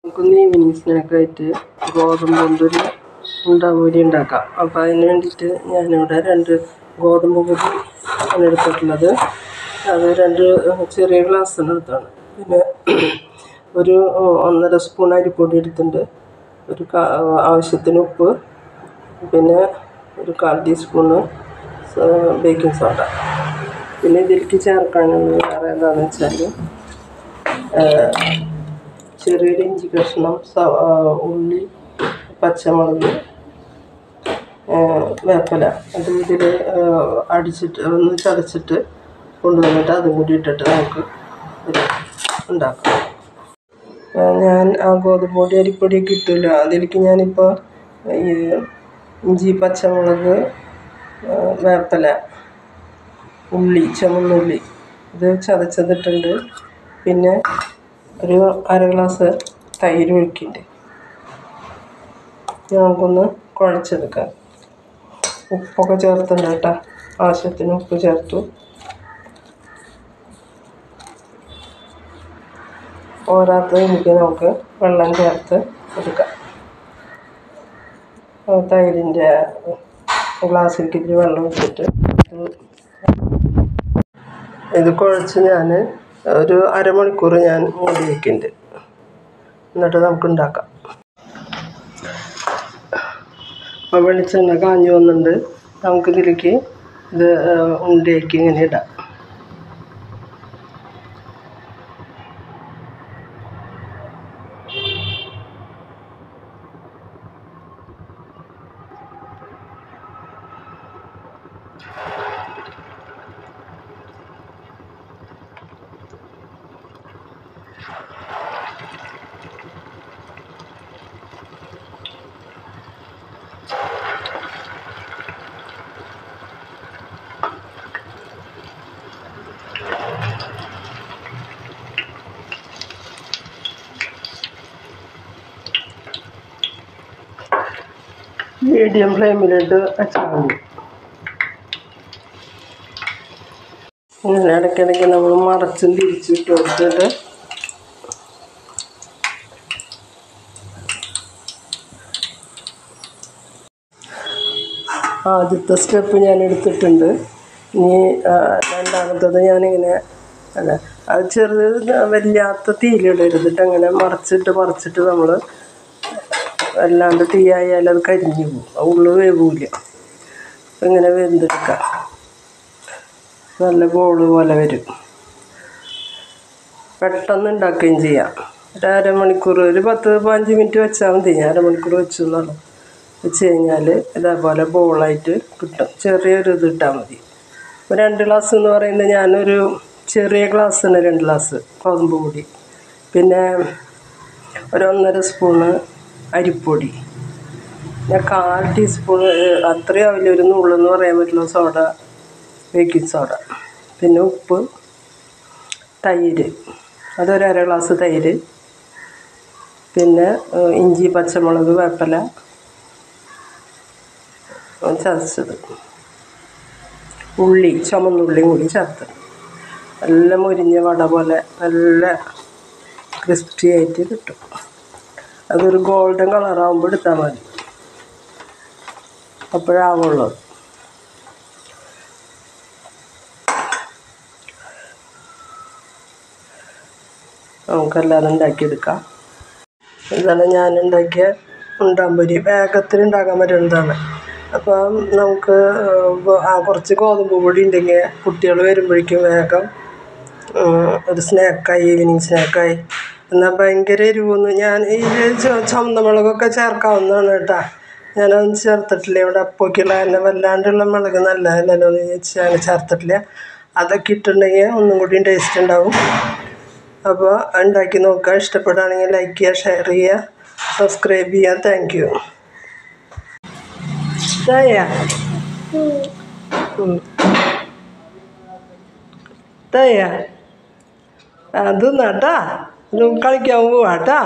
നമുക്കൊന്ന് ഈവനിങ് സ്നാക്കായിട്ട് ഗോതമ്പ് കൊണ്ടൊരു ഉണ്ടാപൊരി ഉണ്ടാക്കാം. അപ്പോൾ അതിന് വേണ്ടിയിട്ട് ഞാനിവിടെ 2 ഗോതമ്പ് പൊടി ആണ് എടുത്തിട്ടുള്ളത്. അത് 2 ചെറിയ ഗ്ലാസ്സിന് എടുത്താണ്. പിന്നെ ഒരു 1.5 സ്പൂൺ അരിപ്പൊടി എടുത്തിട്ടുണ്ട്. ആവശ്യത്തിന് ഉപ്പ്, പിന്നെ ഒരു 1/4 ടീസ്പൂണ് ബേക്കിംഗ് സോഡ. പിന്നെ ഇതിലേക്ക് ചേർക്കാനുള്ളത് വേറെ എന്താണെന്ന് വെച്ചാൽ ചെറിയൊരു ഇഞ്ചി കഷ്ണം, ഉള്ളി, പച്ചമുളക്, വേപ്പില. അത് ഇതിൽ അടിച്ചിട്ട് ഒന്ന് ചതച്ചിട്ട് കൊണ്ടുവന്നിട്ട് അതും കൂടി ഇട്ടിട്ട് നമുക്ക് ഉണ്ടാക്കാം. ഞാൻ ആ ഗോതമ്പ് പൊടി അരിപ്പൊടിയൊക്കെ ഇട്ടില്ല. അതിലേക്ക് ഞാനിപ്പോൾ ഈ ഇഞ്ചി, പച്ചമുളക്, വേപ്പില, ഉള്ളി, ചുവന്നുള്ളി ഇത് ചതച്ചതിട്ടുണ്ട്. പിന്നെ ഒരു 1/2 ഗ്ലാസ് തൈര് ഒഴിക്കുന്നുണ്ട്. നമുക്കൊന്ന് കുഴച്ചെടുക്കാം. ഉപ്പൊക്കെ ചേർത്തിട്ടുണ്ട് കേട്ടോ. ആവശ്യത്തിന് ഉപ്പ് ചേർത്തു. പോരാത്തതിലേക്ക് നമുക്ക് വെള്ളം ചേർത്ത് എടുക്കാം. തൈരിൻ്റെ ഗ്ലാസ്സിലേക്ക് ഇത്തിരി വെള്ളം ഒഴിച്ചിട്ട് ഇത് കുഴച്ച് ഞാൻ ഒരു അരമണിക്കൂർ ഞാൻ മൂടി വയ്ക്കുന്നുണ്ട്. എന്നിട്ട് നമുക്ക് ഉണ്ടാക്കാം. അപ്പോൾ വെളിച്ചെണ്ണ കാഞ്ഞു വന്നിട്ടുണ്ട്. നമുക്കിതിലേക്ക് ഇത് ഉണ്ടയാക്കി ഇങ്ങനെ ഇടാം. മീഡിയം ഫ്ലെയിമിലിട്ട് വെച്ചാൽ മതി. ഇങ്ങനെ ഇടയ്ക്കിടയ്ക്ക് നമ്മൾ മറച്ചും തിരിച്ചിട്ട് കൊടുത്തിട്ട് ആദ്യത്തെ സ്റ്റെപ്പ് ഞാൻ എടുത്തിട്ടുണ്ട്. ഇനി രണ്ടാമത്തത് ഞാനിങ്ങനെ അത് വല്ലാത്ത തീയിലിടരുതിട്ട് അങ്ങനെ മറിച്ചിട്ട് നമ്മൾ അല്ലാണ്ട് തീയായാൽ അത് കരിഞ്ഞു പോകും. ഉള്ളു വേവില്ല. ഇങ്ങനെ വെന്തെടുക്കാം. നല്ല ബോള് പോലെ വരും. പെട്ടെന്ന് ഉണ്ടാക്കുകയും ചെയ്യാം. ഒരു അരമണിക്കൂർ, ഒരു 10-15 മിനിറ്റ് വെച്ചാൽ മതി. ഞാൻ അരമണിക്കൂർ വെച്ചു എന്നുള്ളൂ. വെച്ച് കഴിഞ്ഞാൽ ഇതേപോലെ ബോളായിട്ട് കിട്ടും. ചെറിയൊരു ഇത് ഇട്ടാൽ മതി. 2 ഗ്ലാസ് എന്ന് പറയുന്നത് ഞാനൊരു ചെറിയ ഗ്ലാസ്സിന് 2 ഗ്ലാസ് ഗോതമ്പ് പൊടി, പിന്നെ ഒരു 1.5 സ്പൂണ് അരിപ്പൊടി, പിന്നെ 1/4 ടീസ്പൂൺ അത്രയും ആവില്ല, ഒരു നുള്ളെന്ന് പറയാൻ പറ്റുള്ള സോഡ, ബേക്കിംഗ് സോഡ, പിന്നെ ഉപ്പ്, തൈര്, അതൊരു 1/2 ഗ്ലാസ് തൈര്, പിന്നെ ഇഞ്ചി, പച്ചമുളക്, വേപ്പില ചതച്ചത്, ഉള്ളി, ചുവന്നുള്ളിയും കൂടി ചേർത്ത് നല്ല മുരിഞ്ഞ വട പോലെ നല്ല ക്രിസ്പി ആയിട്ട് കിട്ടും. അതൊരു ഗോൾഡൻ കളറാകുമ്പോൾ എടുത്താൽ മതി. അപ്പോഴാവുള്ളത്. നമുക്കെല്ലാവരും ഉണ്ടാക്കിയെടുക്കാം. ഇതാണ് ഞാൻ ഉണ്ടാക്കിയ ഉണ്ടാമ്പൊരി. വേഗത്തിൽ ഉണ്ടാക്കാൻ പറ്റുന്നതാണ്. അപ്പം നമുക്ക് കുറച്ച് ഗോതമ്പ് പൊടി ഉണ്ടെങ്കിൽ കുട്ടികൾ വരുമ്പോഴേക്കും വേഗം ഒരു സ്നാക്കായി, ഈവനിങ് സ്നാക്കായി. എന്നാൽ ഭയങ്കര എരിവൊന്നും ഞാൻ ഇതിൽ ചുവന്ന മുളകൊക്കെ ചേർക്കാവുന്നതാണ് കേട്ടോ. ഞാനതൊന്നും ചേർത്തിട്ടില്ല. ഇവിടെ അപ്പോക്കുള്ള തന്നെ വല്ലാണ്ടുള്ള മുളക് നല്ലതല്ലല്ലോ എന്ന് വെച്ചാൽ ചേർത്തിട്ടില്ല. അതൊക്കെ ഇട്ടിട്ടുണ്ടെങ്കിൽ ഒന്നും കൂടി ടേസ്റ്റ് ഉണ്ടാവും. അപ്പോൾ ഉണ്ടാക്കി നോക്കുക. ഇഷ്ടപ്പെടുകയാണെങ്കിൽ ലൈക്ക് ചെയ്യുക, ഷെയർ ചെയ്യുക, സബ്സ്ക്രൈബ് ചെയ്യുക. Thank you. അത് നട്ടാ കളിക്കാൻ പോവാട്ടാ.